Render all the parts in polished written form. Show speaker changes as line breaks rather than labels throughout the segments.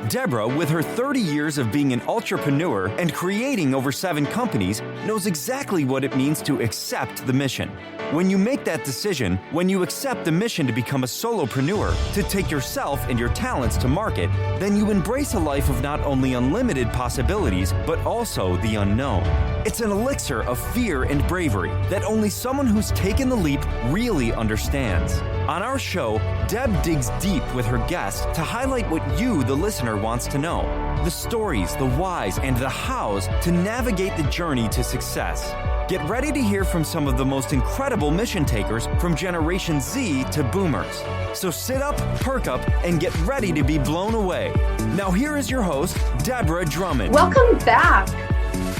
Deborah, with her 30 years of being an entrepreneur and creating over 7 companies, knows exactly what it means to accept the mission. When you make that decision, when you accept the mission to become a solopreneur, to take yourself and your talents to market, then you embrace a life of not only unlimited possibilities, but also the unknown. It's an elixir of fear and bravery that only someone who's taken the leap really understands. On our show, Deb digs deep with her guests to highlight what you, the listener, wants to know. The stories, the whys, and the hows to navigate the journey to success. Get ready to hear from some of the most incredible mission takers from Generation Z to Boomers. So sit up, perk up, and get ready to be blown away. Now here is your host, Deborah Drummond.
Welcome back.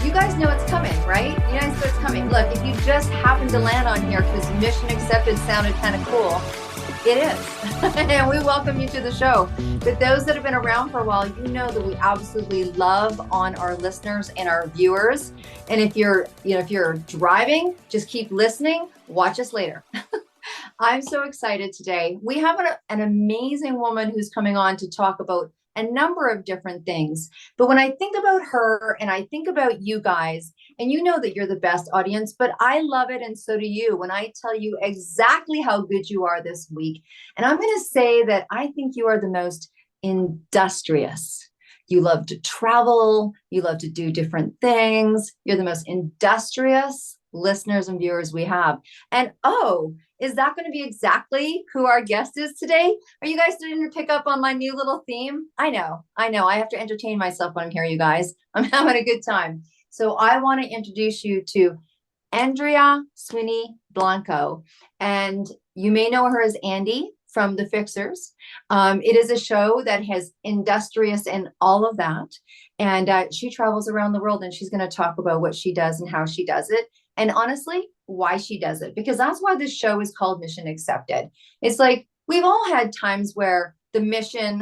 You guys know it's coming, right? You guys know it's coming. Look, if you just happened to land on here because Mission Accepted sounded kind of cool, it is. And we welcome you to the show. But those that have been around for a while, you know that we absolutely love on our listeners and our viewers. And if you're driving, just keep listening. Watch us later. I'm so excited today. We have an amazing woman who's coming on to talk about a number of different things. But when I think about her and I think about you guys, and you know that you're the best audience, but I love it and so do you when I tell you exactly how good you are this week. And I'm going to say that I think you are the most industrious. You love to travel. You love to do different things. You're the most industrious listeners and viewers we have. And is that going to be exactly who our guest is today? Are you guys starting to pick up on my new little theme? I know. I have to entertain myself when I'm here, you guys. I'm having a good time. So I want to introduce you to Andrea Sweeney Blanco. And you may know her as Andi from The Fixers. It is a show that has industrious and all of that. And she travels around the world and she's going to talk about what she does and how she does it. And honestly, why she does it, because that's why this show is called Mission Accepted. It's like we've all had times where the mission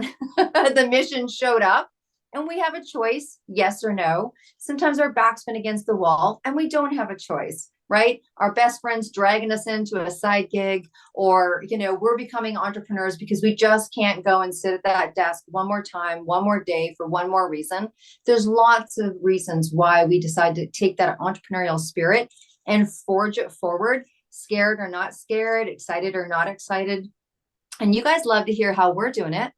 showed up and we have a choice, yes or no. Sometimes our back's been against the wall and we don't have a choice, right? Our best friend's dragging us into a side gig, or, we're becoming entrepreneurs because we just can't go and sit at that desk one more time, one more day for one more reason. There's lots of reasons why we decide to take that entrepreneurial spirit and forge it forward, scared or not scared, excited or not excited. And you guys love to hear how we're doing it.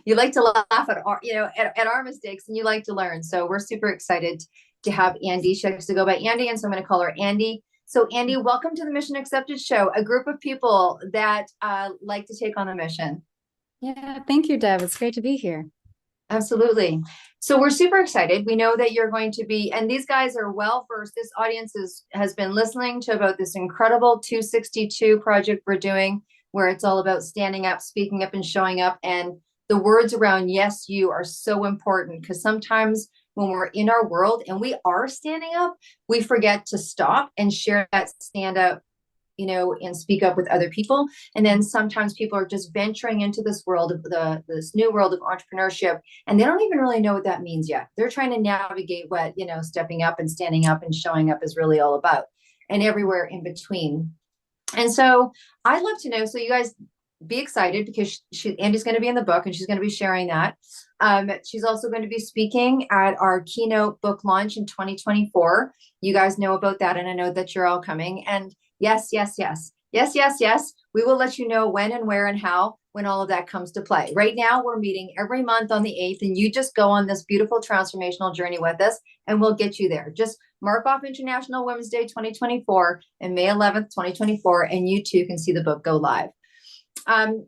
You like to laugh at our mistakes, and you like to learn. So we're super excited to have Andi. She likes to go by Andi, and so I'm going to call her Andi. So Andi, welcome to the Mission Accepted show, a group of people that like to take on a mission.
Yeah, thank you, Deb. It's great to be here.
Absolutely. So we're super excited. We know that you're going to be, and these guys are well versed. This audience has been listening to about this incredible 262 project we're doing, where it's all about standing up, speaking up, and showing up. And the words around yes, you are so important, because sometimes when we're in our world and we are standing up, we forget to stop and share that stand up, and speak up with other people. And then sometimes people are just venturing into this world of this new world of entrepreneurship, and they don't even really know what that means yet. They're trying to navigate what, stepping up and standing up and showing up is really all about, and everywhere in between. And so I'd love to know, so you guys be excited, because Andi's going to be in the book and she's going to be sharing that. She's also going to be speaking at our keynote book launch in 2024. You guys know about that, and I know that you're all coming. And yes. We will let you know when and where and how, when all of that comes to play. Right now, we're meeting every month on the 8th, and you just go on this beautiful transformational journey with us, and we'll get you there. Just mark off International Women's Day 2024 and May 11th, 2024, and you too can see the book go live.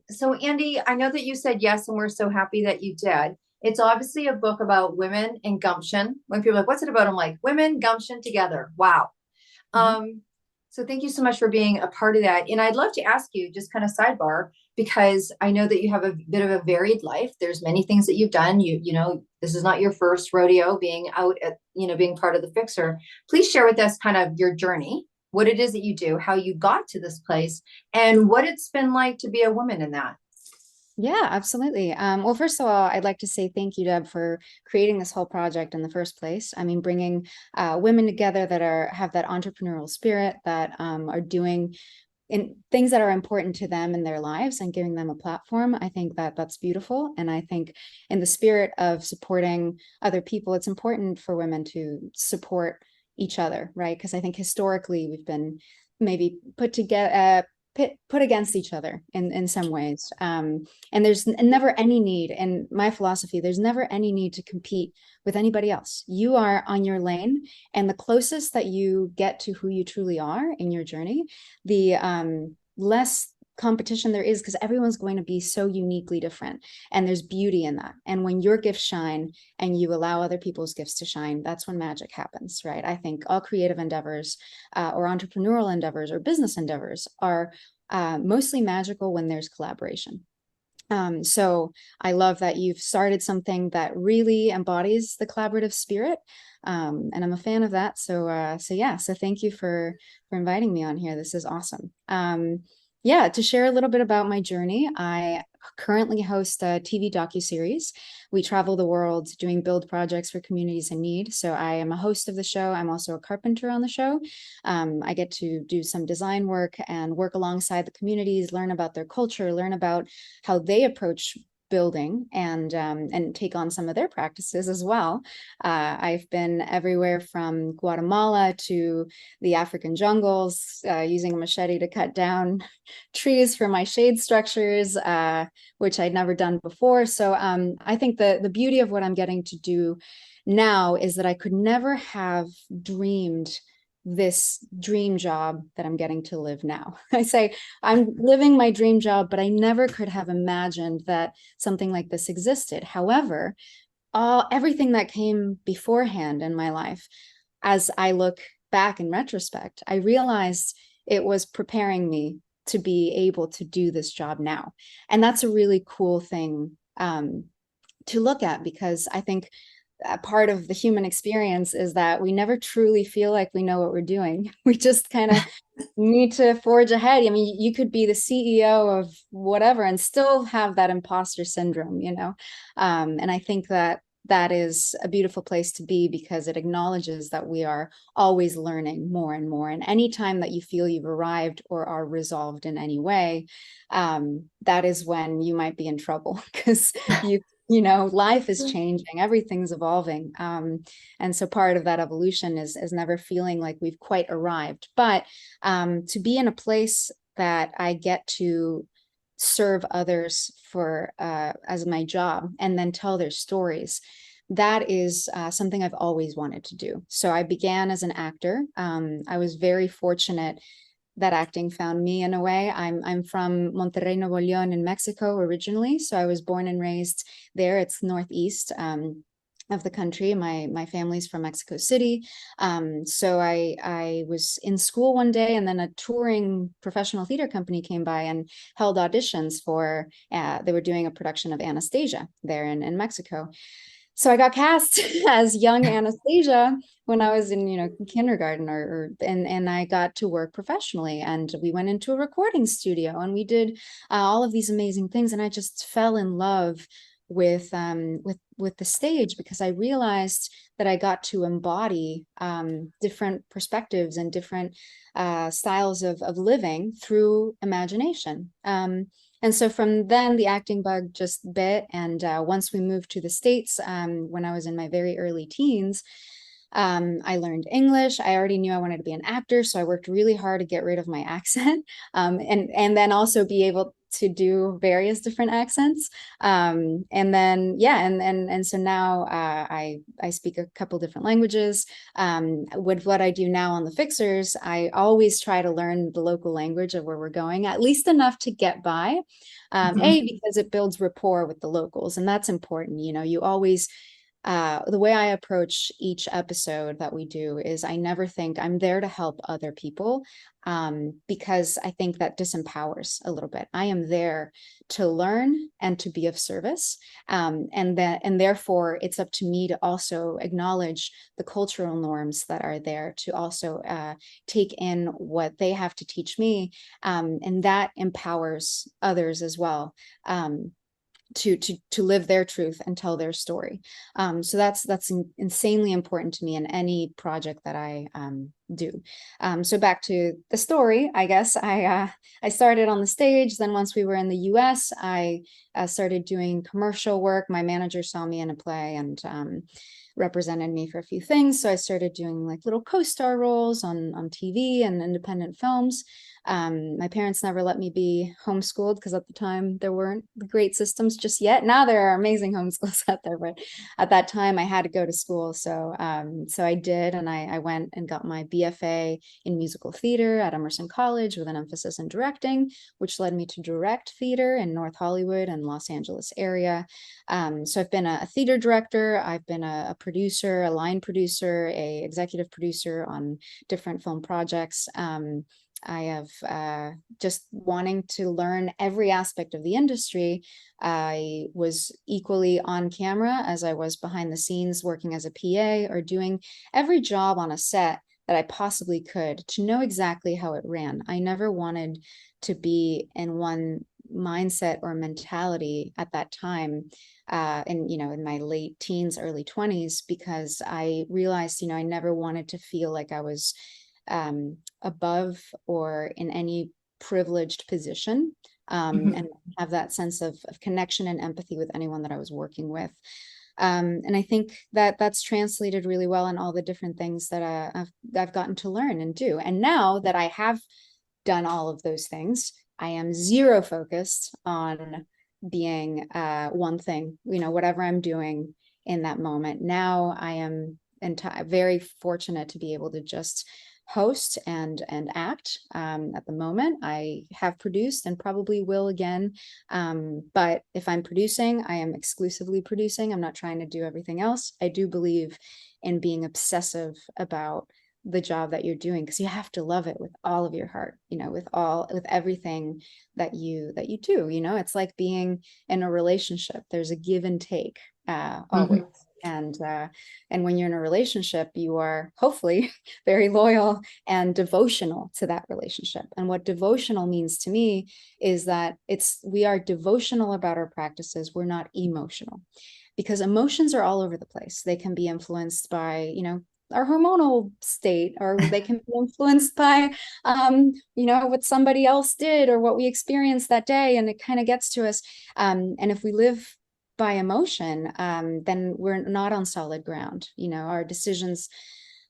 So Andi, I know that you said yes, and we're so happy that you did. It's obviously a book about women and gumption. When people are like, what's it about? I'm like, women, gumption together. Wow. Mm-hmm. So thank you so much for being a part of that. And I'd love to ask you, just kind of sidebar, because I know that you have a bit of a varied life. There's many things that you've done. This is not your first rodeo being out at, being part of the Fixer. Please share with us kind of your journey, what it is that you do, how you got to this place, and what it's been like to be a woman in that.
Yeah, absolutely. Well, first of all, I'd like to say thank you, Deb, for creating this whole project in the first place. I mean, bringing women together that have that entrepreneurial spirit, that are doing in things that are important to them in their lives and giving them a platform. I think that that's beautiful. And I think in the spirit of supporting other people, it's important for women to support each other, right? Because I think historically we've been maybe put together, put against each other in some ways. And there's never any need, in my philosophy, there's never any need to compete with anybody else. You are on your lane, and the closest that you get to who you truly are in your journey, the less competition there is, because everyone's going to be so uniquely different, and there's beauty in that. And when your gifts shine and you allow other people's gifts to shine, that's when magic happens, right? I think all creative endeavors or entrepreneurial endeavors or business endeavors are mostly magical when there's collaboration. So I love that you've started something that really embodies the collaborative spirit. And I'm a fan of that. So thank you for inviting me on here. This is awesome. Yeah, to share a little bit about my journey, I currently host a TV docuseries. We travel the world doing build projects for communities in need. So I am a host of the show. I'm also a carpenter on the show. I get to do some design work and work alongside the communities, learn about their culture, learn about how they approach building, and take on some of their practices as well. I've been everywhere from Guatemala to the African jungles, using a machete to cut down trees for my shade structures, which I'd never done before. So I think the beauty of what I'm getting to do now is that I could never have dreamed this dream job that I'm getting to live now. I say I'm living my dream job, but I never could have imagined that something like this existed. However, everything that came beforehand in my life, as I look back in retrospect, I realized it was preparing me to be able to do this job now. And that's a really cool thing to look at, because I think part of the human experience is that we never truly feel like we know what we're doing. We just kind of need to forge ahead. I mean, you could be the CEO of whatever and still have that imposter syndrome, you know? And I think that that is a beautiful place to be, because it acknowledges that we are always learning more and more. And anytime that you feel you've arrived or are resolved in any way, that is when you might be in trouble, because you know, life is changing, everything's evolving. And so part of that evolution is never feeling like we've quite arrived. But to be in a place that I get to serve others for as my job and then tell their stories, that is something I've always wanted to do. So I began as an actor. I was very fortunate that acting found me in a way. I'm from Monterrey, Nuevo León in Mexico originally. So I was born and raised there. It's northeast of the country. My family's from Mexico City. So I was in school one day, and then a touring professional theater company came by and held auditions for, they were doing a production of Anastasia there in Mexico. So I got cast as young Anastasia when I was in, you know, kindergarten, and I got to work professionally, and we went into a recording studio and we did all of these amazing things. And I just fell in love with the stage, because I realized that I got to embody different perspectives and different styles of living through imagination. And so from then the acting bug just bit. And once we moved to the States, when I was in my very early teens, I learned English. I already knew I wanted to be an actor, so I worked really hard to get rid of my accent, and then also be able to do various different accents. And then, yeah, and so now I speak a couple different languages. With what I do now on the Fixers, I always try to learn the local language of where we're going, at least enough to get by. Because it builds rapport with the locals, and that's important. You know, you always, the way I approach each episode that we do is I never think I'm there to help other people, because I think that disempowers a little bit. I am there to learn and to be of service, and therefore it's up to me to also acknowledge the cultural norms that are there, to also take in what they have to teach me, and that empowers others as well. To live their truth and tell their story. So that's insanely important to me in any project that I do. So back to the story, I guess I started on the stage. Then once we were in the US, I started doing commercial work. My manager saw me in a play and represented me for a few things. So I started doing like little co-star roles on TV and independent films. My parents never let me be homeschooled because at the time there weren't great systems just yet. Now there are amazing homeschools out there, but at that time I had to go to school. So I did, and I went and got my BFA in musical theater at Emerson College with an emphasis in directing, which led me to direct theater in North Hollywood and Los Angeles area. So I've been a theater director, I've been a producer, a line producer, a executive producer on different film projects. I have just wanting to learn every aspect of the industry. I was equally on camera as I was behind the scenes working as a PA or doing every job on a set that I possibly could to know exactly how it ran. I never wanted to be in one mindset or mentality at that time in my late teens, early 20s, because I realized, I never wanted to feel like I was above or in any privileged position, and have that sense of connection and empathy with anyone that I was working with. And I think that that's translated really well in all the different things that I've gotten to learn and do. And now that I have done all of those things, I am zero focused on being one thing, whatever I'm doing in that moment. Now I am very fortunate to be able to just host and act. At the moment, I have produced and probably will again. But if I'm producing, I am exclusively producing. I'm not trying to do everything else. I do believe in being obsessive about the job that you're doing, because you have to love it with all of your heart, with everything that you do. It's like being in a relationship. There's a give and take always. And when you're in a relationship, you are hopefully very loyal and devotional to that relationship. And what devotional means to me is that we are devotional about our practices. We're not emotional, because emotions are all over the place. They can be influenced by, our hormonal state, or they can be influenced by, what somebody else did or what we experienced that day. And it kind of gets to us. And if we live by emotion, then we're not on solid ground. Our decisions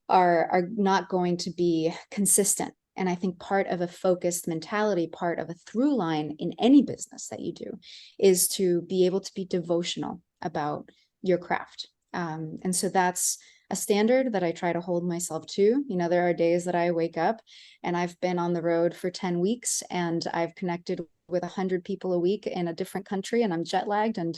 are not going to be consistent. And I think part of a focused mentality, part of a through line in any business that you do, is to be able to be devotional about your craft. And so that's a standard that I try to hold myself to. There are days that I wake up and I've been on the road for 10 weeks and I've connected with 100 people a week in a different country, and I'm jet lagged and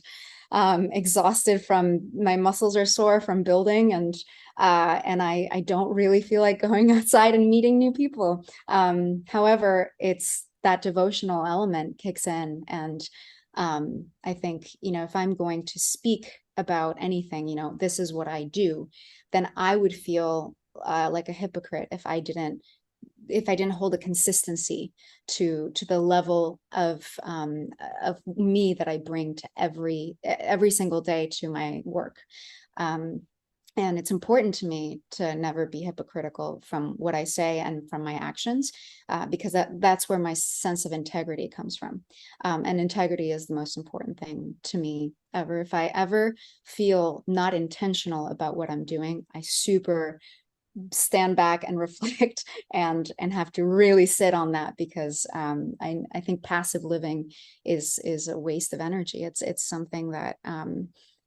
exhausted from my muscles are sore from building, and I don't really feel like going outside and meeting new people. However, it's that devotional element kicks in, and I think, if I'm going to speak about anything, this is what I do, then I would feel like a hypocrite if I didn't hold a consistency to the level of me that I bring to every single day to my work. And it's important to me to never be hypocritical from what I say and from my actions, because that's where my sense of integrity comes from. And integrity is the most important thing to me ever. If I ever feel not intentional about what I'm doing, I super stand back and reflect and have to really sit on that, because I think passive living is a waste of energy. It's something that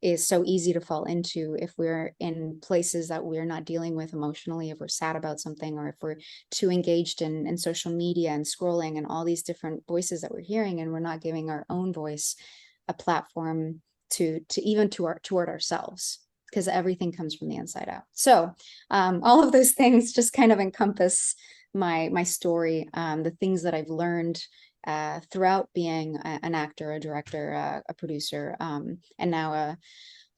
is so easy to fall into if we're in places that we're not dealing with emotionally, if we're sad about something, or if we're too engaged in social media and scrolling and all these different voices that we're hearing, and we're not giving our own voice a platform to even toward ourselves, because everything comes from the inside out. So all of those things just kind of encompass my story, the things that I've learned throughout being an actor, a director, a producer, and now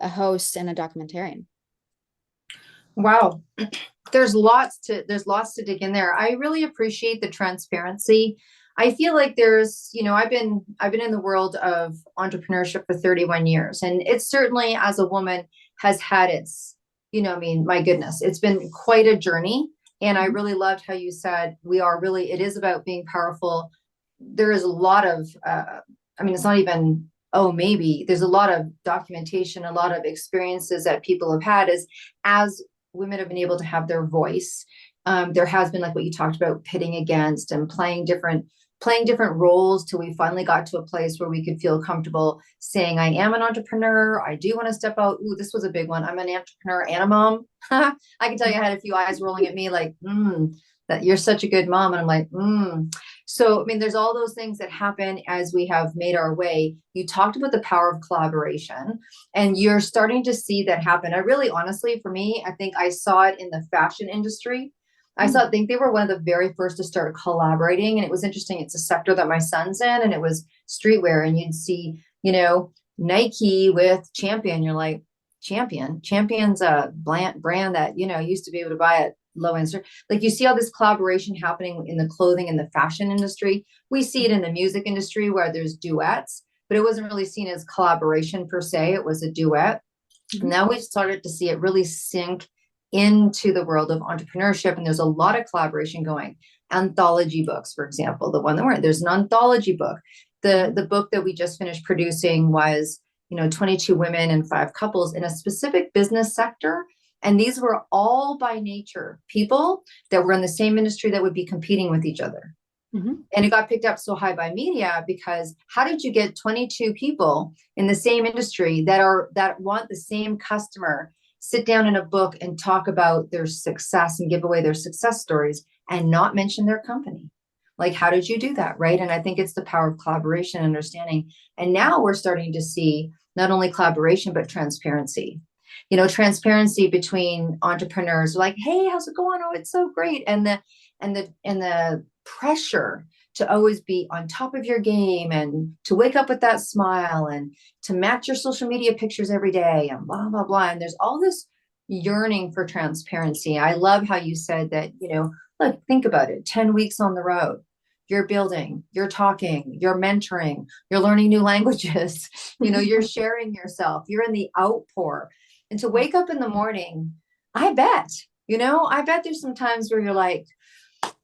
a host and a documentarian.
Wow. There's lots to dig in there. I really appreciate the transparency. I feel like there's, I've been in the world of entrepreneurship for 31 years, and it's certainly, as a woman, has had its, my goodness, it's been quite a journey. And I really loved how you said it is about being powerful. There is a lot of, it's not even, oh, maybe there's a lot of documentation, a lot of experiences that people have had as women have been able to have their voice. There has been, like what you talked about, pitting against and playing different roles till we finally got to a place where we could feel comfortable saying, I am an entrepreneur. I do want to step out. Ooh, this was a big one. I'm an entrepreneur and a mom. I can tell you I had a few eyes rolling at me like, that you're such a good mom. And I'm like, So, there's all those things that happen as we have made our way. You talked about the power of collaboration, and you're starting to see that happen. I really, honestly, for me, I think I saw it in the fashion industry. I think they were one of the very first to start collaborating. And it was interesting. It's a sector that my son's in, and it was streetwear. And you'd see, Nike with Champion. You're like, Champion's a brand that, used to be able to buy at low end. Like, you see all this collaboration happening in the clothing and the fashion industry. We see it in the music industry where there's duets, but it wasn't really seen as collaboration per se. It was a duet. Now we've started to see it really sink into the world of entrepreneurship, and there's a lot of collaboration going. Anthology books, for example, there's an anthology book. The book that we just finished producing was 22 women and 5 couples in a specific business sector, and these were all by nature people that were in the same industry that would be competing with each other. And it got picked up so high by media because how did you get 22 people in the same industry that want the same customer sit down in a book and talk about their success and give away their success stories and not mention their company? Like, how did you do that? Right. And I think it's the power of collaboration and understanding. And now we're starting to see not only collaboration, but transparency, transparency between entrepreneurs, like, hey, how's it going? Oh, it's so great. And the pressure to always be on top of your game and to wake up with that smile and to match your social media pictures every day and blah, blah, blah. And there's all this yearning for transparency. I love how you said that, look, think about it. 10 weeks on the road, you're building, you're talking, you're mentoring, you're learning new languages, you're sharing yourself, you're in the outpour. And to wake up in the morning, I bet there's some times where you're like,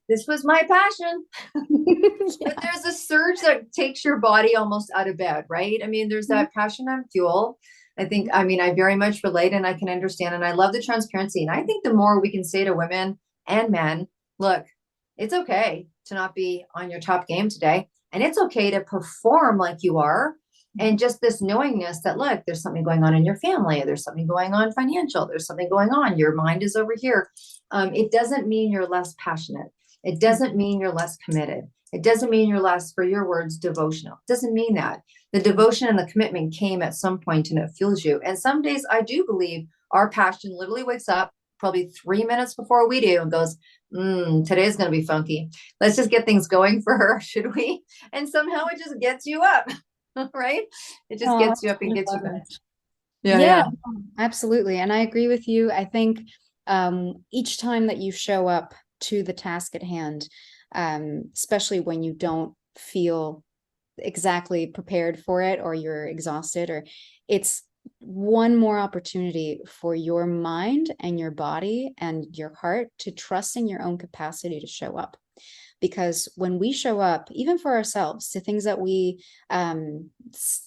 this was my passion. But there's a surge that takes your body almost out of bed, right? There's that passion and fuel. I think, I very much relate, and I can understand, and I love the transparency. And I think the more we can say to women and men, look, it's okay to not be on your top game today. And it's okay to perform like you are. And just this knowingness that, look, there's something going on in your family. There's something going on financial. There's something going on. Your mind is over here. It doesn't mean you're less passionate. It doesn't mean you're less committed. It doesn't mean you're less, for your words, devotional. It doesn't mean that. The devotion and the commitment came at some point, and it fuels you. And some days I do believe our passion literally wakes up probably 3 minutes before we do and goes, today's going to be funky. Let's just get things going for her, should we? And somehow it just gets you up, right? It just gets you up and gets you back.
Yeah, absolutely. And I agree with you. I think each time that you show up to the task at hand, especially when you don't feel exactly prepared for it, or you're exhausted, or it's one more opportunity for your mind and your body and your heart to trust in your own capacity to show up. Because when we show up, even for ourselves, to things that we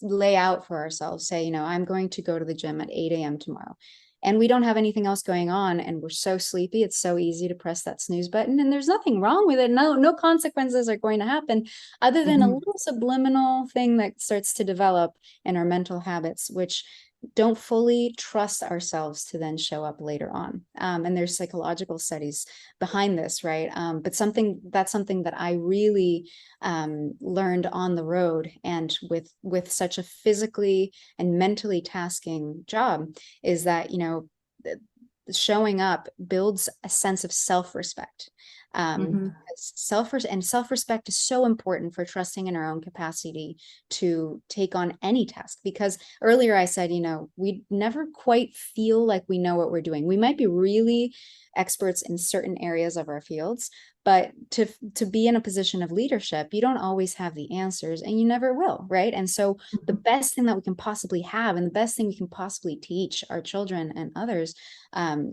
lay out for ourselves, say, I'm going to go to the gym at 8 a.m. tomorrow, and we don't have anything else going on, and we're so sleepy, it's so easy to press that snooze button, and there's nothing wrong with it. No consequences are going to happen, other than a little subliminal thing that starts to develop in our mental habits, which don't fully trust ourselves to then show up later on. And there's psychological studies behind this, right? But that's something that I really learned on the road, and with such a physically and mentally tasking job, is that, showing up builds a sense of self-respect. Self-respect is so important for trusting in our own capacity to take on any task, because earlier I said, we never quite feel like we know what we're doing. We might be really experts in certain areas of our fields, but to be in a position of leadership, you don't always have the answers, and you never will, right? And so the best thing that we can possibly have, and the best thing we can possibly teach our children and others,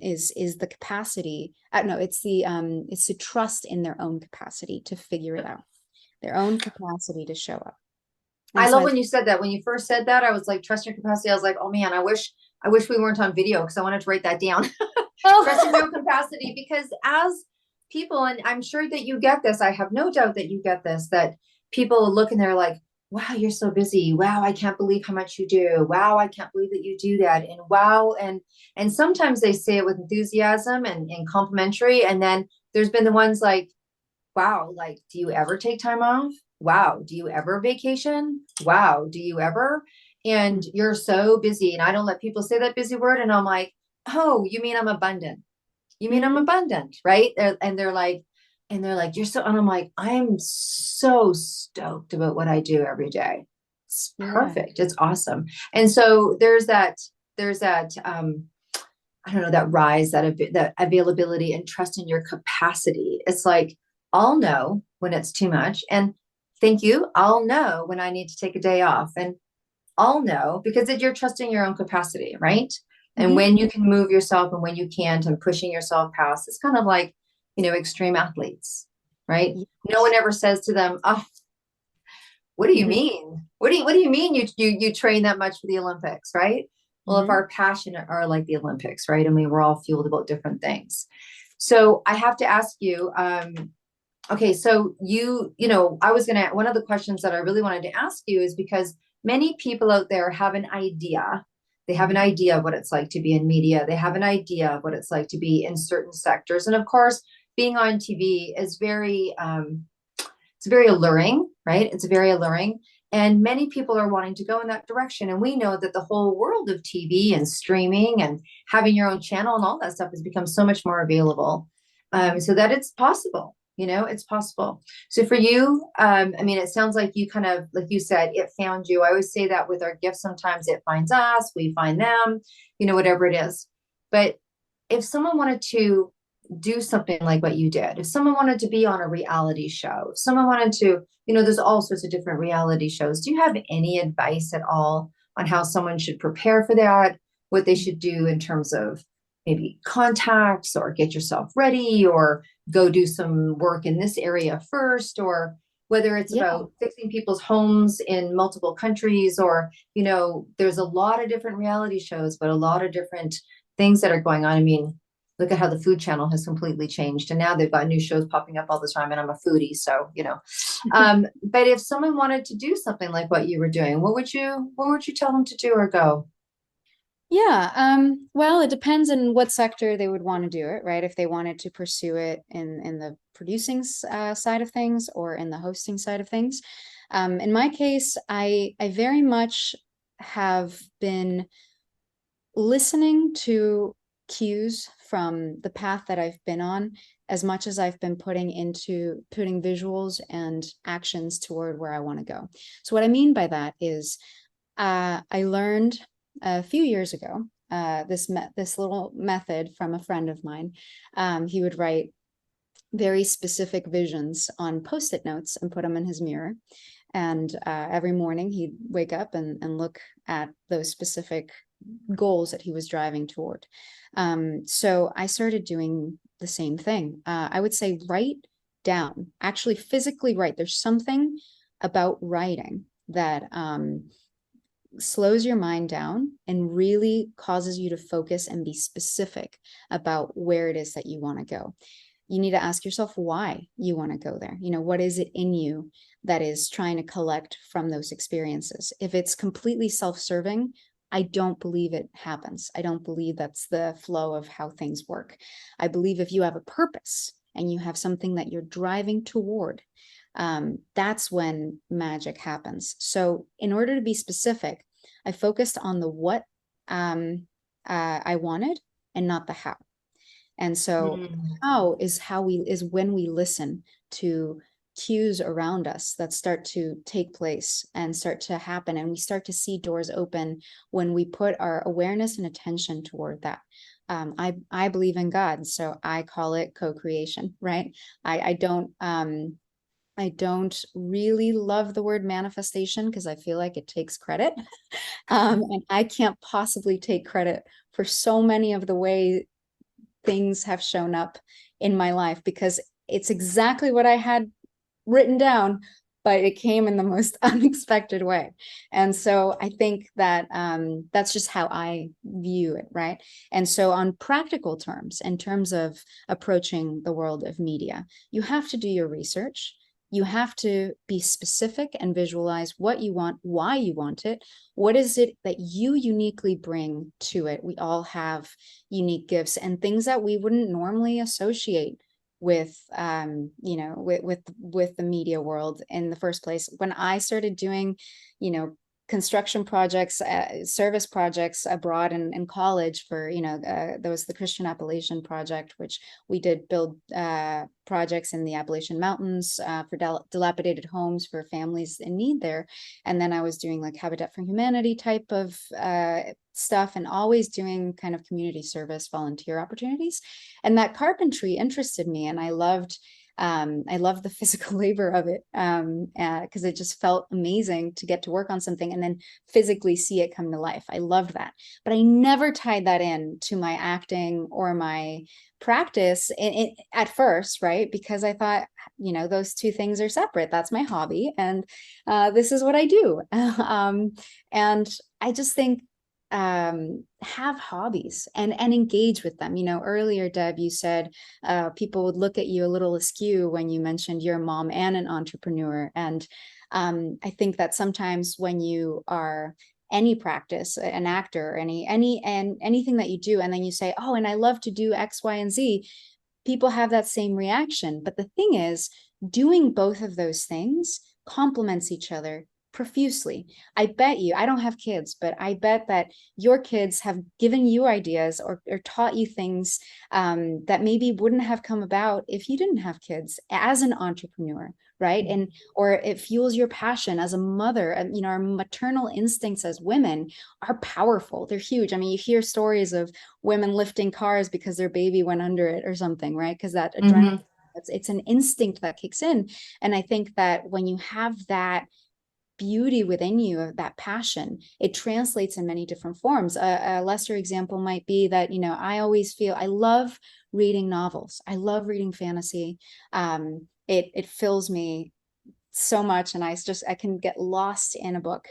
is the capacity no, it's the trust in their own capacity to figure it out, their own capacity to show up. And
I
so
love when you said that. When you first said that, I was like, trust your capacity. I was like, oh man, I wish we weren't on video because I wanted to write that down. Trust in your own capacity, because as people, and I'm sure that you get this, I have no doubt that you get this, that people look and they're like, wow, you're so busy. Wow, I can't believe how much you do. Wow, I can't believe that you do that. And wow, and sometimes they say it with enthusiasm and complimentary. And then there's been the ones like, wow, like, do you ever take time off? Wow, do you ever vacation? Wow, do you ever? And you're so busy. And I don't let people say that busy word. And I'm like, oh, you mean I'm abundant? You mean I'm abundant, right? And they're like, you're so, and I'm like, I'm so stoked about what I do every day. It's perfect. It's awesome. And so there's that, I don't know, that rise, that availability and trust in your capacity. It's like, I'll know when it's too much. And thank you. I'll know when I need to take a day off. And I'll know, because you're trusting your own capacity, right? And when you can move yourself and when you can't, and pushing yourself past, it's kind of like, extreme athletes, right?
Yes.
No one ever says to them, oh, what do you mean? What do you mean you train that much for the Olympics, right? Well, if our passion are like the Olympics, right? I mean, we're all fueled about different things. So I have to ask you, okay, so one of the questions that I really wanted to ask you is because many people out there have an idea. They have an idea of what it's like to be in media. They have an idea of what it's like to be in certain sectors. And of course, being on TV is it's very alluring, right? It's very alluring. And many people are wanting to go in that direction. And we know that the whole world of TV and streaming and having your own channel and all that stuff has become so much more available. So that it's possible. It's possible. So for you, I mean, it sounds like you kind of, like you said, it found you. I always say that with our gifts, sometimes it finds us, we find them, whatever it is. But if someone wanted to do something like what you did, if someone wanted to be on a reality show, if someone wanted to, there's all sorts of different reality shows. Do you have any advice at all on how someone should prepare for that? What they should do in terms of maybe contacts, or get yourself ready, or go do some work in this area first, or whether it's about fixing people's homes in multiple countries, or, there's a lot of different reality shows, but a lot of different things that are going on. I mean, look at how the Food Channel has completely changed. And now they've got new shows popping up all the time. And I'm a foodie, so, but if someone wanted to do something like what you were doing, what would you tell them to do or go?
Yeah, well, it depends on what sector they would want to do it, right? If they wanted to pursue it in the producing side of things, or in the hosting side of things. In my case, I very much have been listening to cues from the path that I've been on, as much as I've been putting visuals and actions toward where I want to go. So what I mean by that is, I learned a few years ago this little method from a friend of mine. He would write very specific visions on Post-it notes and put them in his mirror. And every morning he'd wake up and look at those specific goals that he was driving toward. So I started doing the same thing. I would say write down, actually physically write. There's something about writing that slows your mind down and really causes you to focus and be specific about where it is that you want to go. You need to ask yourself why you want to go there. What is it in you that is trying to collect from those experiences? If it's completely self-serving, I don't believe it happens. I don't believe that's the flow of how things work. I believe if you have a purpose and you have something that you're driving toward, that's when magic happens. So in order to be specific, I focused on the what I wanted, and not the how. And so how is when we listen to cues around us that start to take place and start to happen, and we start to see doors open when we put our awareness and attention toward that. I believe in God, so I call it co-creation, right? I don't really love the word manifestation because I feel like it takes credit. And I can't possibly take credit for so many of the way things have shown up in my life, because it's exactly what I had written down, but it came in the most unexpected way. And so I think that that's just how I view it, right? And so on practical terms, in terms of approaching the world of media, you have to do your research. You have to be specific and visualize what you want, why you want it. What is it that you uniquely bring to it? We all have unique gifts and things that we wouldn't normally associate with with the media world in the first place. When I started doing construction projects, service projects abroad in college for there was the Christian Appalachian Project, which we did build projects in the Appalachian Mountains for dilapidated homes for families in need there. And then I was doing like Habitat for Humanity type of stuff, and always doing kind of community service volunteer opportunities. And that carpentry interested me, and I loved the physical labor of it, because it just felt amazing to get to work on something and then physically see it come to life. I loved that, but I never tied that in to my acting or my practice at first, right? Because I thought, those two things are separate. That's my hobby, and this is what I do. And I just think have hobbies and engage with them. Earlier, Deb, you said people would look at you a little askew when you mentioned you're a mom and an entrepreneur. And I think that sometimes when you are any practice, an actor, anything that you do, and then you say, oh, and I love to do X, Y, and Z, people have that same reaction. But the thing is, doing both of those things complements each other profusely. I bet you, I don't have kids, but I bet that your kids have given you ideas or taught you things that maybe wouldn't have come about if you didn't have kids as an entrepreneur, right? And or it fuels your passion as a mother. And our maternal instincts as women are powerful. They're huge. I mean, you hear stories of women lifting cars because their baby went under it or something, right? Because that adrenaline, it's an instinct that kicks in. And I think that when you have that beauty within you, of that passion, it translates in many different forms. A lesser example might be that I always feel I love reading novels. I love reading fantasy. It fills me so much, and I can get lost in a book.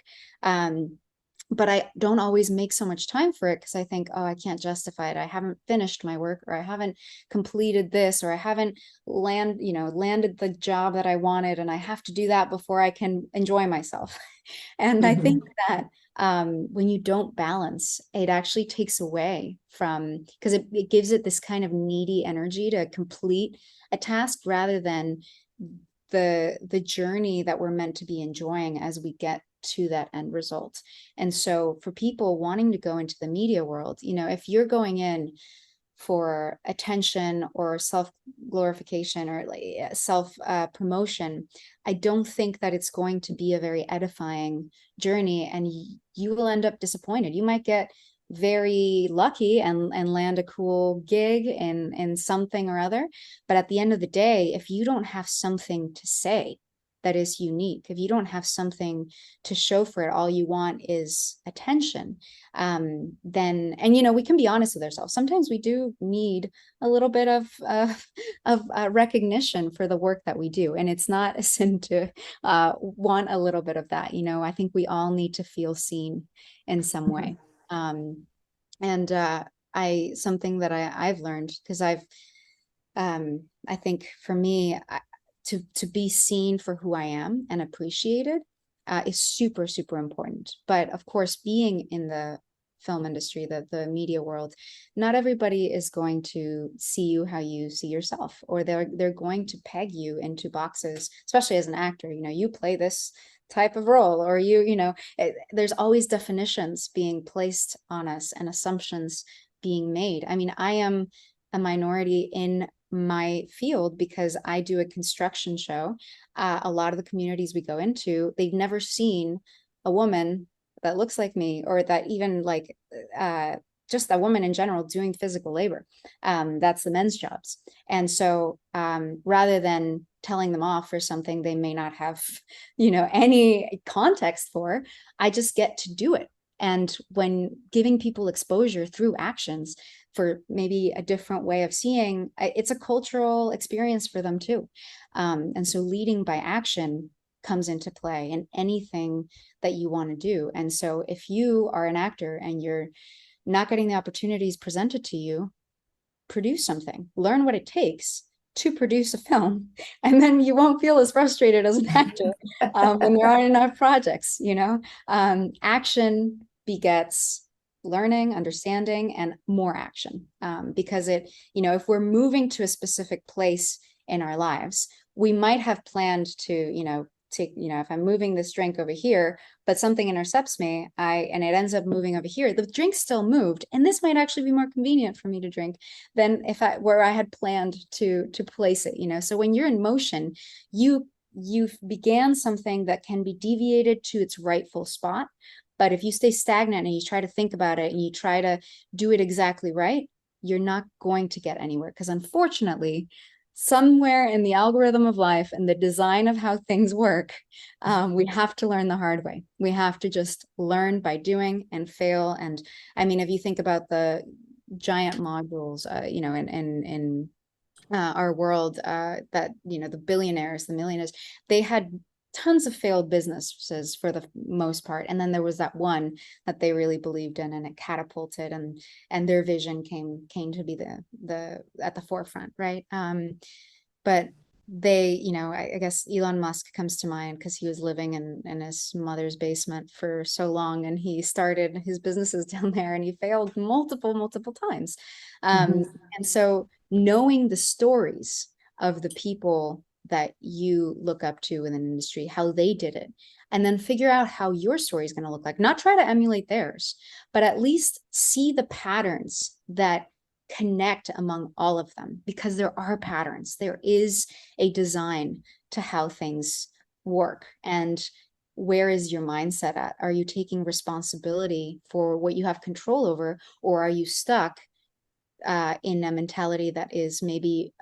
But I don't always make so much time for it because I think, oh, I can't justify it. I haven't finished my work, or I haven't completed this, or I haven't landed the job that I wanted, and I have to do that before I can enjoy myself. And I think that when you don't balance, it actually takes away from, because it gives it this kind of needy energy to complete a task rather than the journey that we're meant to be enjoying as we get to that end result. And so for people wanting to go into the media world, if you're going in for attention or self-glorification or self-promotion, I don't think that it's going to be a very edifying journey, and you will end up disappointed. You might get very lucky and land a cool gig in something or other, but at the end of the day, if you don't have something to say that is unique, if you don't have something to show for it, all you want is attention, then, and we can be honest with ourselves, sometimes we do need a little bit of recognition for the work that we do, and it's not a sin to want a little bit of that. I think we all need to feel seen in some way. And something that I've learned, because I think for me, to be seen for who I am and appreciated is super, super important. But of course, being in the film industry, the media world, not everybody is going to see you how you see yourself, or they're going to peg you into boxes, especially as an actor. You play this type of role, or there's always definitions being placed on us and assumptions being made. I mean, I am a minority in my field because I do a construction show. A lot of the communities we go into, they've never seen a woman that looks like me, or that even just a woman in general doing physical labor. That's the men's jobs. And so rather than telling them off for something they may not have, any context for, I just get to do it. And when giving people exposure through actions for maybe a different way of seeing, it's a cultural experience for them too. And so leading by action comes into play in anything that you want to do. And so if you are an actor and you're not getting the opportunities presented to you, produce something, learn what it takes to produce a film, and then you won't feel as frustrated as an actor when there aren't enough projects. Action begets learning, understanding, and more action, because if we're moving to a specific place in our lives, we might have planned to if I'm moving this drink over here, but something intercepts me, and it ends up moving over here, the drink still moved, and this might actually be more convenient for me to drink than where I had planned to place it. So when you're in motion, you began something that can be deviated to its rightful spot. But if you stay stagnant and you try to think about it and you try to do it exactly right, you're not going to get anywhere, because unfortunately, somewhere in the algorithm of life and the design of how things work, we have to learn the hard way. We have to just learn by doing and fail. And I mean, if you think about the giant modules, in our world, that, the billionaires, the millionaires, they had tons of failed businesses for the most part. And then there was that one that they really believed in, and it catapulted, and their vision came to be the at the forefront, right? But they, I guess Elon Musk comes to mind because he was living in his mother's basement for so long, and he started his businesses down there, and he failed multiple times. And so knowing the stories of the people that you look up to in an industry, how they did it, and then figure out how your story is going to look like. Not try to emulate theirs, but at least see the patterns that connect among all of them, because there are patterns. There is a design to how things work. And where is your mindset at? Are you taking responsibility for what you have control over, or are you stuck in a mentality that is maybe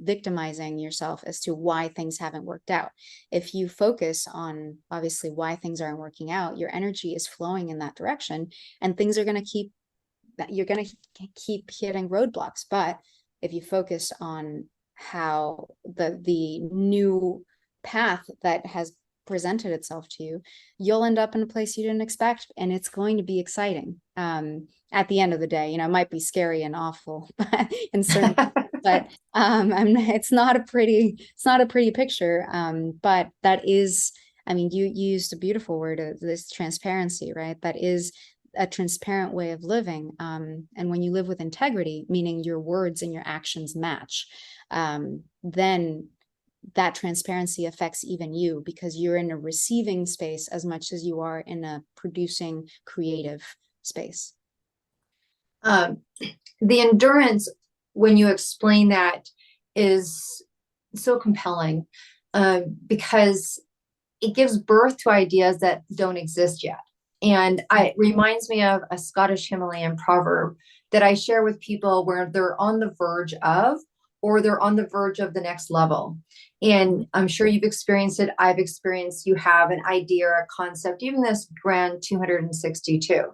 victimizing yourself as to why things haven't worked out? If you focus on obviously why things aren't working out, your energy is flowing in that direction, and things are going to you're going to keep hitting roadblocks. But if you focus on how the new path that has presented itself to you, you'll end up in a place you didn't expect, and it's going to be exciting. At the end of the day, it might be scary and awful in certain, but it's not a pretty picture. But that is, you used a beautiful word, this transparency, right? That is a transparent way of living. And when you live with integrity, meaning your words and your actions match, then that transparency affects even you, because you're in a receiving space as much as you are in a producing, creative space.
The endurance, when you explain that, is so compelling, because it gives birth to ideas that don't exist yet. And it reminds me of a Scottish Himalayan proverb that I share with people where they're on the verge of, or they're on the verge of the next level. And I'm sure you've experienced it. I've experienced, you have an idea or a concept, even this grand 262.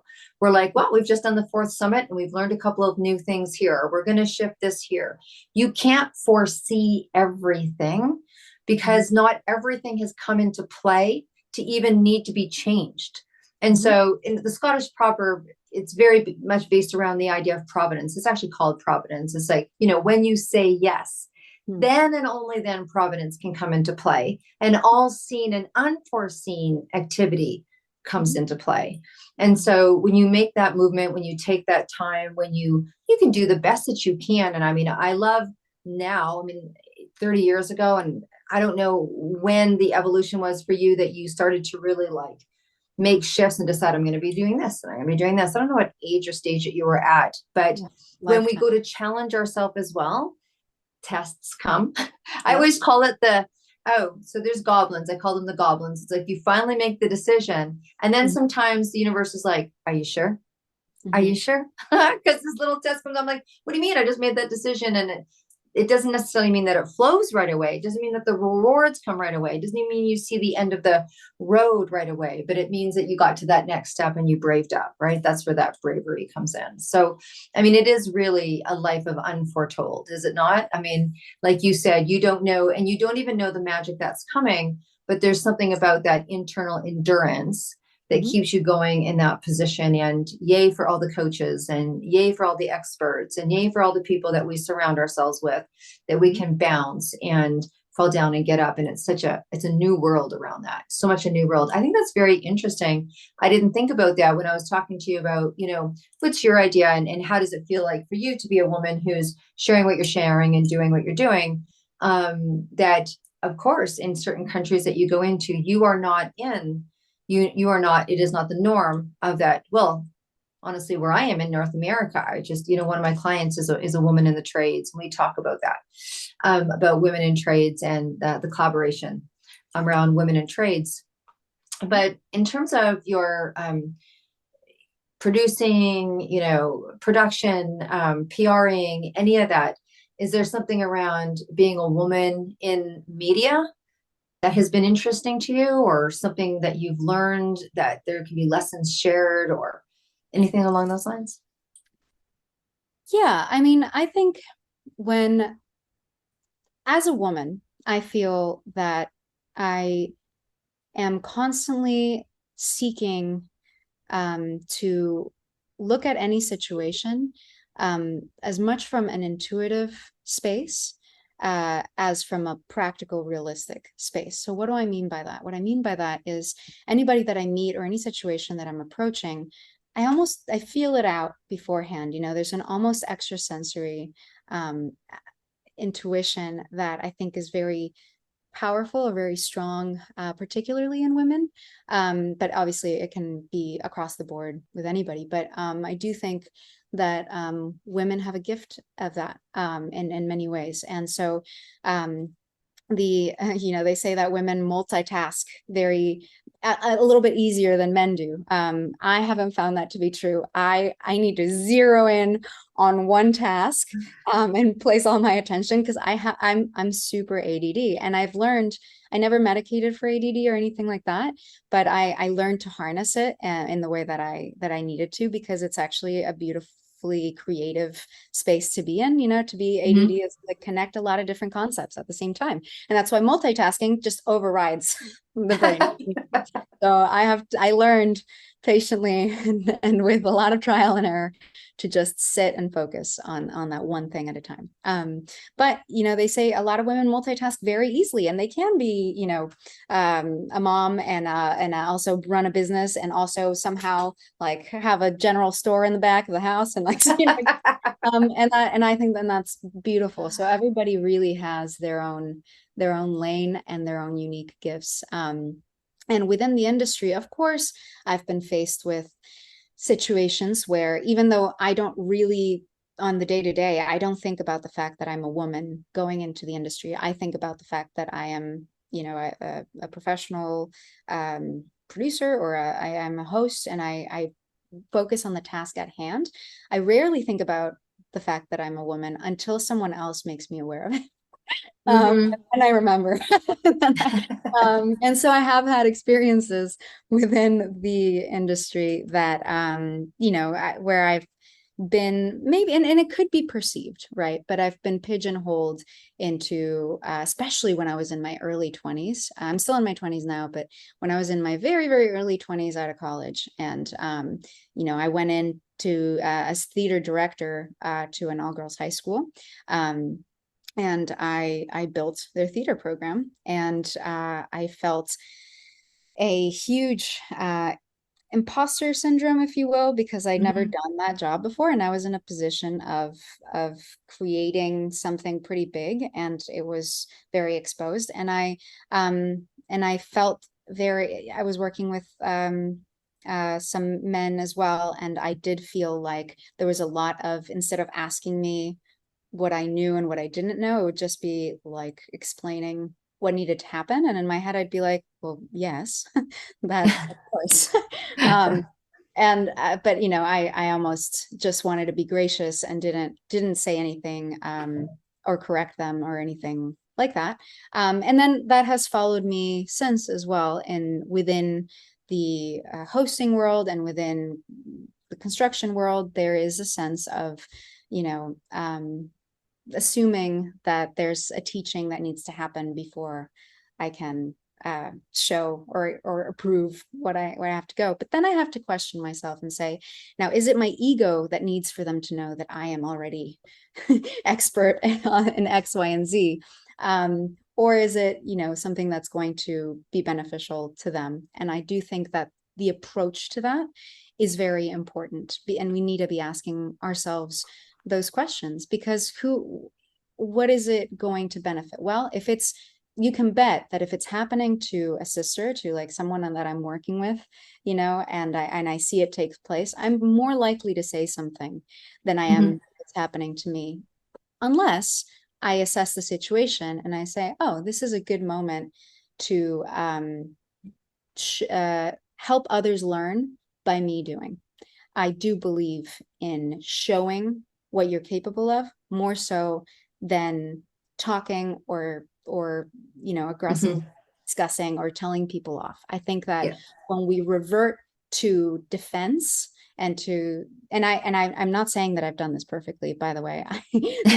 We're like, well, we've just done the 4th summit and we've learned a couple of new things here. We're going to shift this here. You can't foresee everything, because not everything has come into play to even need to be changed. And so in the Scottish proverb, it's very much based around the idea of providence. It's actually called providence. It's like, when you say yes, then and only then providence can come into play, and all seen and unforeseen activity comes into play. And so when you make that movement, when you take that time, when you can do the best that you can. And I love now, 30 years ago, and I don't know when the evolution was for you that you started to really make shifts and decide, I'm going to be doing this and I'm going to be doing this. I don't know what age or stage that you were at, but when we go to challenge ourselves as well, tests come. I always call it so there's goblins. I call them the goblins. It's like you finally make the decision, and then sometimes the universe is like, are you sure? Are you sure? Because this little test comes, I'm like, what do you mean? I just made that decision. And it doesn't necessarily mean that it flows right away. It doesn't mean that the rewards come right away. It doesn't even mean you see the end of the road right away, but it means that you got to that next step and you braved up, right? That's where that bravery comes in. So, I mean, it is really a life of unforetold, is it not? I mean, like you said, you don't know, and you don't even know the magic that's coming, but there's something about that internal endurance that
Mhm.
keeps you going in that position. And yay for all the coaches, and yay for all the experts, and yay for all the people that we surround ourselves with, that we
Mhm.
can bounce and fall down and get up. And it's a new world around that. So much a new world. I think that's very interesting. I didn't think about that when I was talking to you about, what's your idea, and how does it feel like for you to be a woman who's sharing what you're sharing and doing what you're doing? That of course, in certain countries that you go into, you are not in you are not, it is not the norm of that. Well, honestly, where I am in North America, I just, one of my clients is a woman in the trades, and we talk about that, about women in trades and the collaboration around women in trades. But in terms of your producing, production, PRing, any of that, is there something around being a woman in media that has been interesting to you, or something that you've learned that there can be lessons shared, or anything along those lines?
Yeah, I mean, I think when, as a woman, I feel that I am constantly seeking to look at any situation as much from an intuitive space as from a practical, realistic space. So what do I mean by that? What I mean by that is anybody that I meet or any situation that I'm approaching, I feel it out beforehand. There's an almost extrasensory um, intuition that I think is very powerful or very strong, particularly in women. But obviously it can be across the board with anybody. But I do think that women have a gift of that in many ways. And so they say that women multitask a little bit easier than men do. I haven't found that to be true. I need to zero in on one task and place all my attention, because I'm super ADD, and I've learned, I never medicated for ADD or anything like that, but I learned to harness it in the way that I needed to, because it's actually a beautifully creative space to be in. To be ADD is to connect a lot of different concepts at the same time, and that's why multitasking just overrides the brain. So I learned patiently and with a lot of trial and error to just sit and focus on that one thing at a time. But they say a lot of women multitask very easily, and they can be a mom and also run a business, and also somehow like have a general store in the back of the house, and and I think then that's beautiful. So everybody really has their own lane and their own unique gifts. And within the industry, of course, I've been faced with situations where, even though I don't really, on the day-to-day, I don't think about the fact that I'm a woman going into the industry. I think about the fact that I am, a professional producer, or I am a host, and I focus on the task at hand. I rarely think about the fact that I'm a woman until someone else makes me aware of it. And I remember. And so I have had experiences within the industry that, where I've been maybe, and it could be perceived, right? But I've been pigeonholed into, especially when I was in my early 20s. I'm still in my 20s now, but when I was in my very, very early 20s out of college, and, I went in to as theater director to an all-girls high school. And I built their theater program, and I felt a huge imposter syndrome, if you will, because I'd never done that job before, and I was in a position of creating something pretty big, and it was very exposed. And I felt I was working with some men as well, and I did feel like there was a lot of, instead of asking me what I knew and what I didn't know, it would just be like explaining what needed to happen. And in my head, I'd be like, well, yes, that of course. But I almost just wanted to be gracious and didn't say anything or correct them or anything like that. And then that has followed me since as well, and within the hosting world and within the construction world, there is a sense of, assuming that there's a teaching that needs to happen before I can show or approve what I have to go. But then I have to question myself and say, now, is it my ego that needs for them to know that I am already expert in X, Y, and Z? Or is it, something that's going to be beneficial to them? And I do think that the approach to that is very important. And we need to be asking ourselves those questions, because what is it going to benefit? Well, you can bet that if it's happening to a sister, to like someone that I'm working with, and I see it takes place, I'm more likely to say something than I am if it's happening to me, unless I assess the situation and I say, oh, this is a good moment to help others learn by me doing. I do believe in showing what you're capable of, more so than talking or aggressively discussing or telling people off. I think that when we revert to defense I'm not saying that I've done this perfectly, by the way.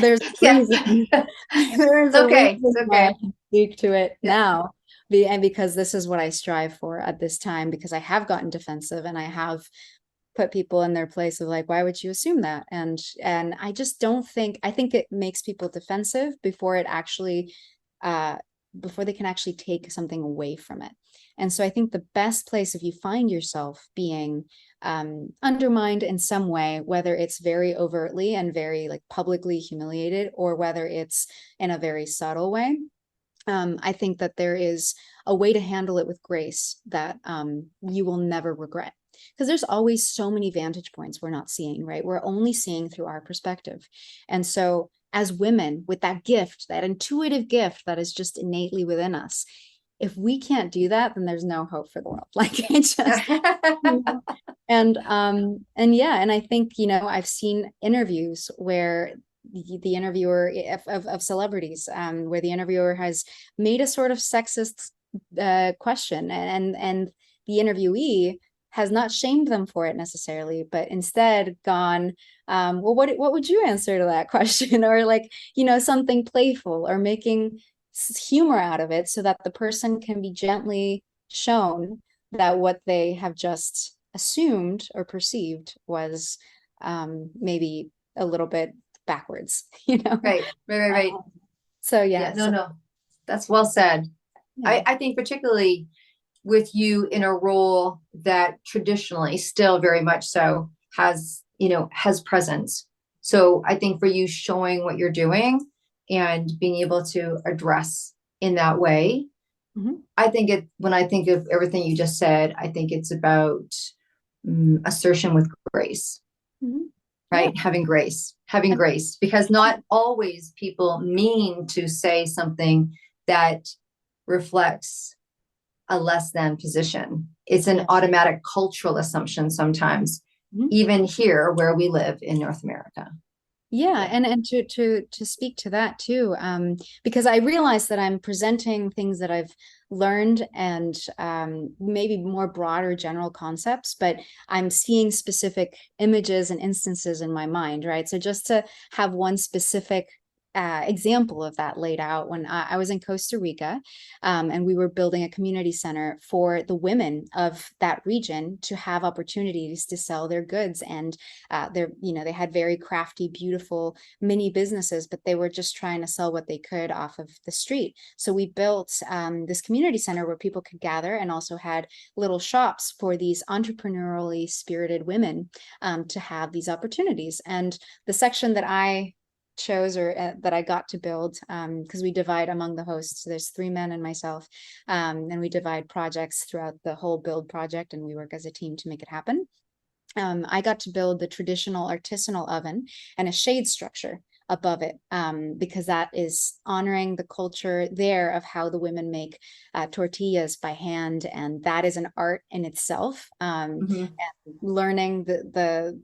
There's reason, there's a reason why I can speak to it now, and because this is what I strive for at this time, because I have gotten defensive and I have put people in their place of like, why would you assume that? And I just don't think, I think it makes people defensive before it actually before they can actually take something away from it. And so I think the best place, if you find yourself being undermined in some way, whether it's very overtly and very like publicly humiliated, or whether it's in a very subtle way, I think that there is a way to handle it with grace that you will never regret. Because there's always so many vantage points we're not seeing, right? We're only seeing through our perspective. And so as women with that gift, that intuitive gift that is just innately within us, if we can't do that, then there's no hope for the world. Like it just, and I think, I've seen interviews where the interviewer of celebrities, where the interviewer has made a sort of sexist question, and the interviewee has not shamed them for it necessarily, but instead gone, well, what would you answer to that question? Or like, something playful, or making humor out of it so that the person can be gently shown that what they have just assumed or perceived was maybe a little bit backwards,
Right.
So yeah.
No, that's well said. Yeah. I think particularly with you in a role that traditionally still very much so has presence. So I think for you, showing what you're doing and being able to address in that way, I think when I think of everything you just said, I think it's about assertion with grace, right? Yeah. Having grace, because not always people mean to say something that reflects a less than position. It's an automatic cultural assumption sometimes, even here where we live in North America.
Yeah, and to speak to that too, because I realize that I'm presenting things that I've learned and maybe more broader general concepts, but I'm seeing specific images and instances in my mind, right? So just to have one specific example of that laid out, when I was in Costa Rica, and we were building a community center for the women of that region to have opportunities to sell their goods. And they had very crafty, beautiful mini businesses, but they were just trying to sell what they could off of the street. So we built this community center where people could gather, and also had little shops for these entrepreneurially spirited women to have these opportunities. And the section that I chose, or that I got to build, because we divide among the hosts. So there's 3 men and myself, and we divide projects throughout the whole build project, and we work as a team to make it happen. I got to build the traditional artisanal oven and a shade structure above it, because that is honoring the culture there of how the women make tortillas by hand, and that is an art in itself. And learning the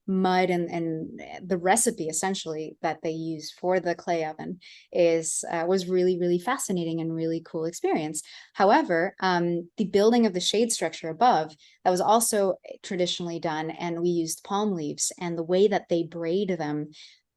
mud and the recipe essentially that they use for the clay oven was really, really fascinating and really cool experience. However, the building of the shade structure above, that was also traditionally done, and we used palm leaves, and the way that they braid them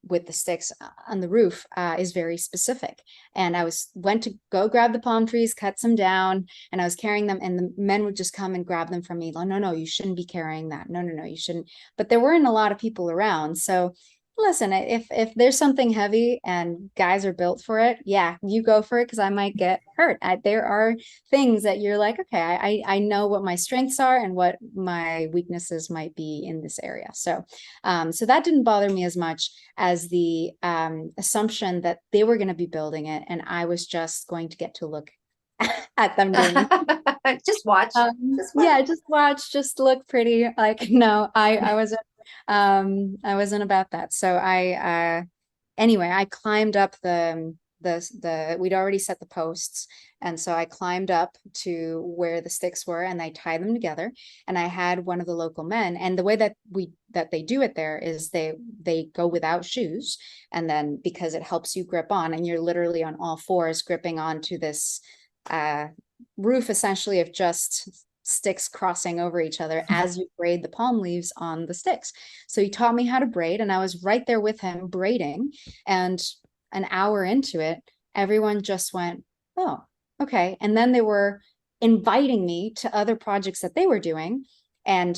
with the sticks on the roof is very specific. And I went to go grab the palm trees, cut some down, and I was carrying them, and the men would just come and grab them from me. Like, no, you shouldn't be carrying that. No, you shouldn't. But there weren't a lot of people around. So listen, if there's something heavy and guys are built for it, yeah, you go for it, because I might get hurt. There are things that you're like, okay, I know what my strengths are and what my weaknesses might be in this area. So so that didn't bother me as much as the assumption that they were going to be building it, and I was just going to get to look at them doing it.
Just watch.
Yeah, just watch, just look pretty. Like, no, I wasn't about that. So anyway, I climbed up we'd already set the posts, and so I climbed up to where the sticks were, and I tied them together, and I had one of the local men, and the way that they do it there is they go without shoes, and then because it helps you grip on, and you're literally on all fours gripping onto this roof essentially of just sticks crossing over each other as you braid the palm leaves on the sticks. So he taught me how to braid, and I was right there with him braiding, and an hour into it, everyone just went, oh, okay. And then they were inviting me to other projects that they were doing, and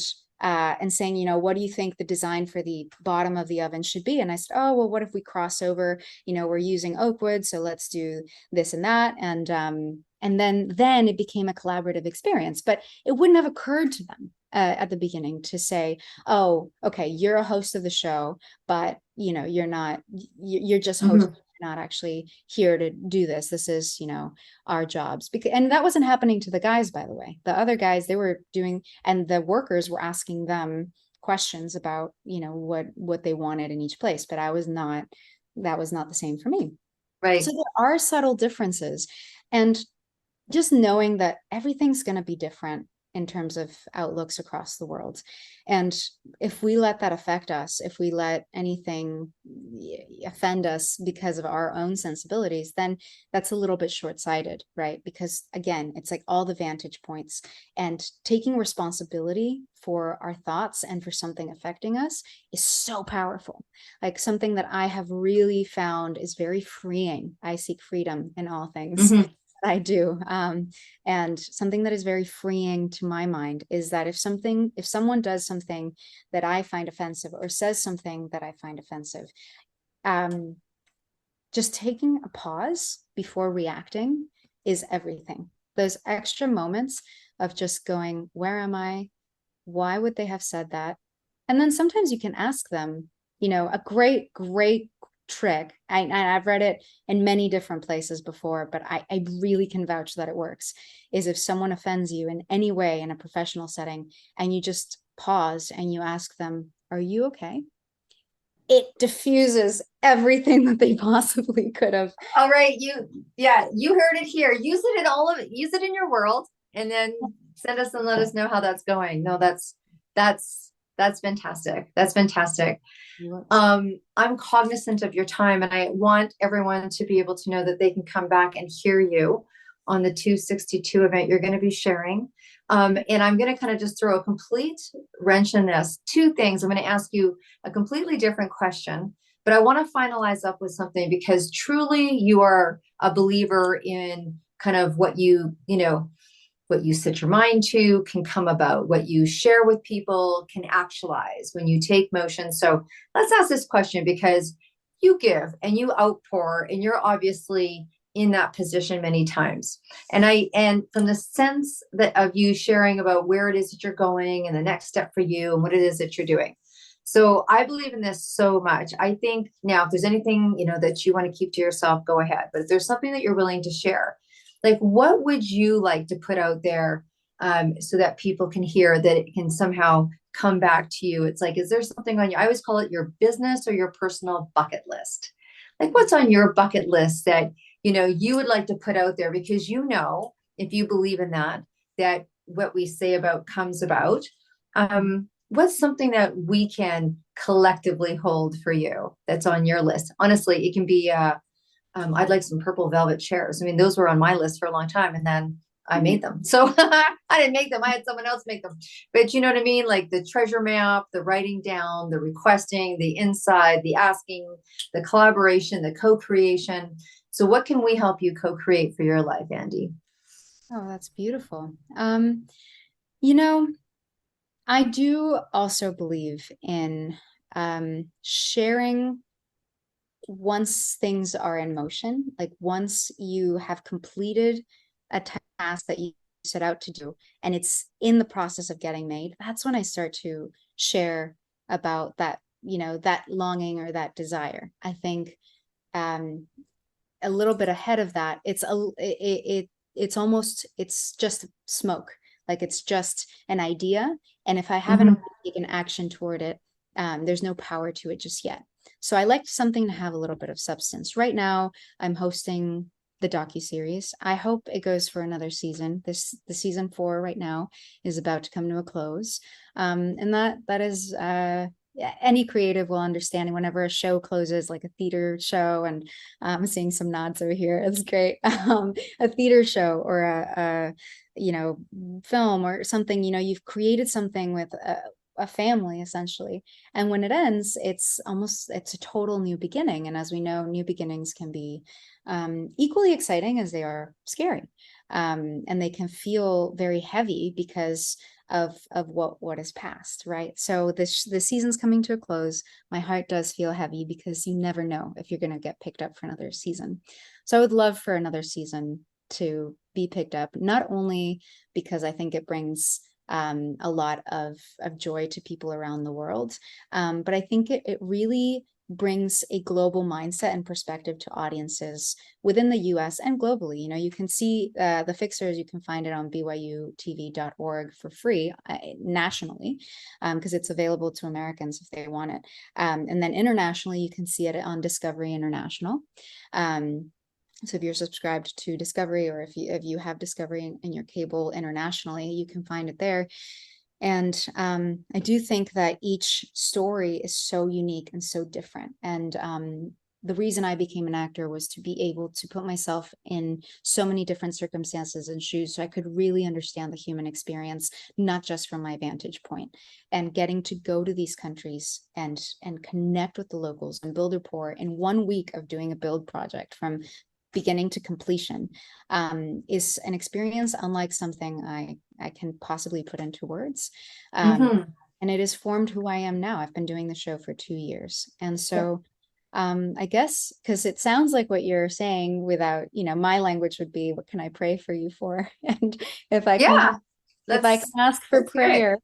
saying, what do you think the design for the bottom of the oven should be? And I said, oh, well, what if we cross over, we're using oak wood, so let's do this and that. And then it became a collaborative experience, but it wouldn't have occurred to them at the beginning to say, oh, okay, you're a host of the show, but you're not, you're just hosting. Mm-hmm. Not actually here to do this. This is, our jobs. And that wasn't happening to the guys, by the way. The other guys, they were doing, and the workers were asking them questions about, what they wanted in each place. But that was not the same for me.
Right.
So there are subtle differences. And just knowing that everything's going to be different in terms of outlooks across the world. And if we let that affect us, if we let anything offend us because of our own sensibilities, then that's a little bit short-sighted, right? Because again, it's like all the vantage points, and taking responsibility for our thoughts and for something affecting us is so powerful. Like, something that I have really found is very freeing. I seek freedom in all things. Mm-hmm. I do. And something that is very freeing to my mind is that if someone does something that I find offensive, or says something that I find offensive, just taking a pause before reacting is everything. Those extra moments of just going, where am I? Why would they have said that? And then sometimes you can ask them, a great trick. I've read it in many different places before, but I really can vouch that it works, is if someone offends you in any way in a professional setting, and you just pause and you ask them, are you okay? It diffuses everything that they possibly could have.
All right. You heard it here. Use it in your world, and then send us and let us know how that's going. No, that's fantastic. That's fantastic. I'm cognizant of your time, and I want everyone to be able to know that they can come back and hear you on the 262 event you're going to be sharing. And I'm going to kind of just throw a complete wrench in this. Two things. I'm going to ask you a completely different question, but I want to finalize up with something, because truly you are a believer in kind of what you set your mind to can come about, what you share with people can actualize when you take motion. So let's ask this question, because you give and you outpour, and you're obviously in that position many times. And from the sense of you sharing about where it is that you're going and the next step for you and what it is that you're doing. So I believe in this so much. I think now, if there's anything, that you want to keep to yourself, go ahead. But if there's something that you're willing to share, like, what would you like to put out there so that people can hear, that it can somehow come back to you? It's like, is there something on I always call it your business or your personal bucket list? Like, what's on your bucket list that, you would like to put out there? Because if you believe in that what we say about comes about, what's something that we can collectively hold for you that's on your list? Honestly, it can be, I'd like some purple velvet chairs. I mean, those were on my list for a long time, and then I made them. So I didn't make them. I had someone else make them. But you know what I mean? Like the treasure map, the writing down, the requesting, the inside, the asking, the collaboration, the co-creation. So what can we help you co-create for your life, Andi?
Oh, that's beautiful. You know, I do also believe in sharing once things are in motion, like once you have completed a task that you set out to do and it's in the process of getting made, that's when I start to share about that, that longing or that desire. I think a little bit ahead of that, it's just smoke. Like it's just an idea. And if I haven't taken action toward it, there's no power to it just yet. So I like something to have a little bit of substance. Right now, I'm hosting the docuseries. I hope it goes for another season. The season 4 right now is about to come to a close. And that is any creative will understand whenever a show closes, like a theater show, and I'm seeing some nods over here. It's great. A theater show or a film or something, you've created something with a family essentially. And when it ends, it's a total new beginning. And as we know, new beginnings can be equally exciting as they are scary. And they can feel very heavy because of what is past, right? So the season's coming to a close. My heart does feel heavy because you never know if you're going to get picked up for another season. So I would love for another season to be picked up, not only because I think it brings a lot of joy to people around the world, but I think it really brings a global mindset and perspective to audiences within the US and globally. You can see the Fixers, you can find it on byutv.org for free nationally, because it's available to Americans if they want it. And then internationally, you can see it on Discovery International. So if you're subscribed to Discovery, or if you have Discovery in your cable internationally, you can find it there. And I do think that each story is so unique and so different. And the reason I became an actor was to be able to put myself in so many different circumstances and shoes, so I could really understand the human experience, not just from my vantage point. And getting to go to these countries and connect with the locals and build rapport in 1 week of doing a build project from beginning to completion is an experience unlike something I can possibly put into words. And it has formed who I am now. I've been doing the show for 2 years. And so I guess, because it sounds like what you're saying without, my language would be, what can I pray for you for? And if I can ask for prayer,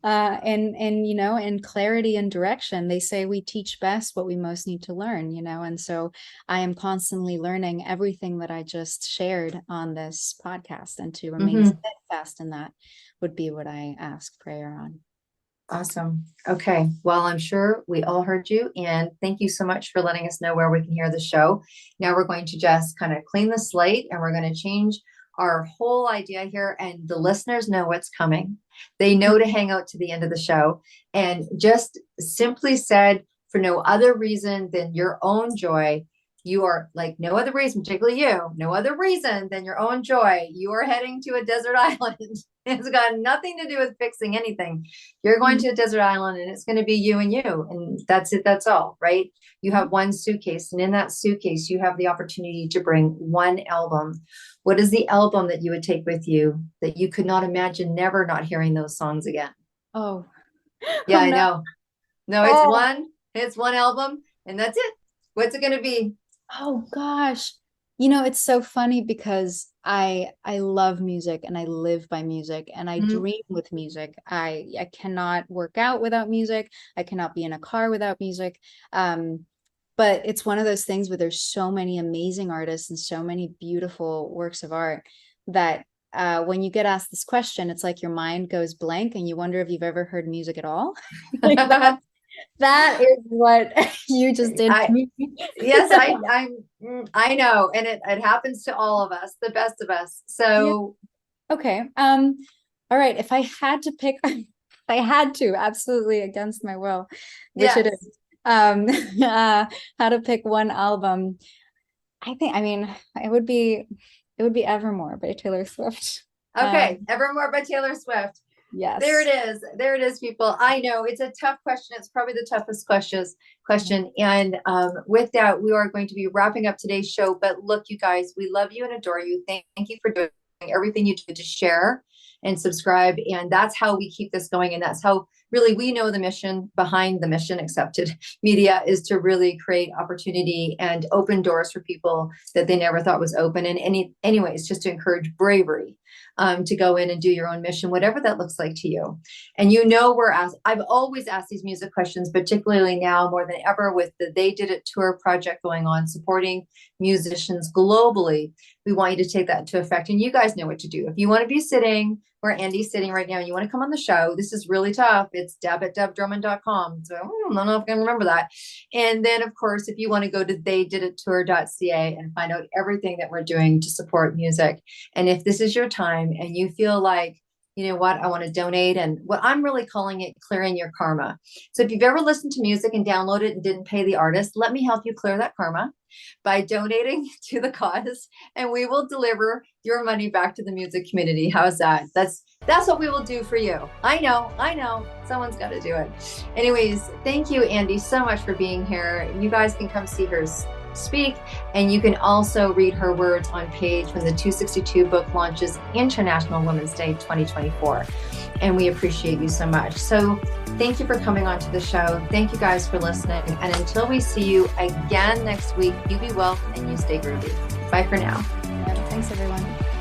and clarity and direction, they say we teach best what we most need to learn, and so I am constantly learning everything that I just shared on this podcast, and to remain steadfast in that would be what I ask prayer on.
Awesome. Okay. Well, I'm sure we all heard you, and thank you so much for letting us know where we can hear the show. Now we're going to just kind of clean the slate, and we're going to change our whole idea here, and the listeners know what's coming. They know to hang out to the end of the show, and just simply said, for no other reason than your own joy. You are like no other reason, particularly you, no other reason than your own joy. You are heading to a desert island. It's got nothing to do with fixing anything. You're going to a desert island, and it's going to be you and you. And that's it. That's all, right? You have one suitcase, and in that suitcase, you have the opportunity to bring one album. What is the album that you would take with you that you could not imagine never not hearing those songs again?
Oh,
yeah, I know. No, it's one album, and that's it. What's it going to be?
Oh gosh. It's so funny because I love music, and I live by music, and I dream with music. I cannot work out without music. I cannot be in a car without music. But it's one of those things where there's so many amazing artists and so many beautiful works of art that when you get asked this question, it's like your mind goes blank and you wonder if you've ever heard music at all. Like that is what you just did to me.
Yes, I know. And it happens to all of us, the best of us. So
yeah. Okay. All right. If I had to pick, I had to, absolutely against my will, which
Yes.
it is, how to pick one album. I mean, it would be Evermore by Taylor Swift.
Okay. Evermore by Taylor Swift.
Yes.
There it is. There it is, people. I know it's a tough question. It's probably the toughest question. And with that, we are going to be wrapping up today's show. But look, you guys, we love you and adore you. Thank you for doing everything you do to share and subscribe. And that's how we keep this going. And that's how really we know the mission behind the Mission Accepted Media is to really create opportunity and open doors for people that they never thought was open. And anyways, just to encourage bravery to go in and do your own mission, whatever that looks like to you. And I've always asked these music questions, particularly now more than ever with the They Did It tour project going on, supporting musicians globally. We want you to take that into effect. And you guys know what to do. If you want to be sitting where Andy's sitting right now and you want to come on the show, this is really tough. It's deb@debdrummond.com. So I don't know if I can remember that. And then, of course, if you want to go to theydidittour.ca and find out everything that we're doing to support music. And if this is your time and you feel like, you know what, I want to donate, and what I'm really calling it clearing your karma. So if you've ever listened to music and downloaded and didn't pay the artist, let me help you clear that karma by donating to the cause, and we will deliver your money back to the music community. How's that? That's what we will do for you. I know. Someone's got to do it. Anyways, thank you, Andi, so much for being here. You guys can come see her speak, and you can also read her words on page when the 262 book launches International Women's Day 2024. And we appreciate you so much. So thank you for coming on to the show. Thank you guys for listening. And until we see you again next week, you be well and you stay groovy. Bye for now.
Thanks, everyone.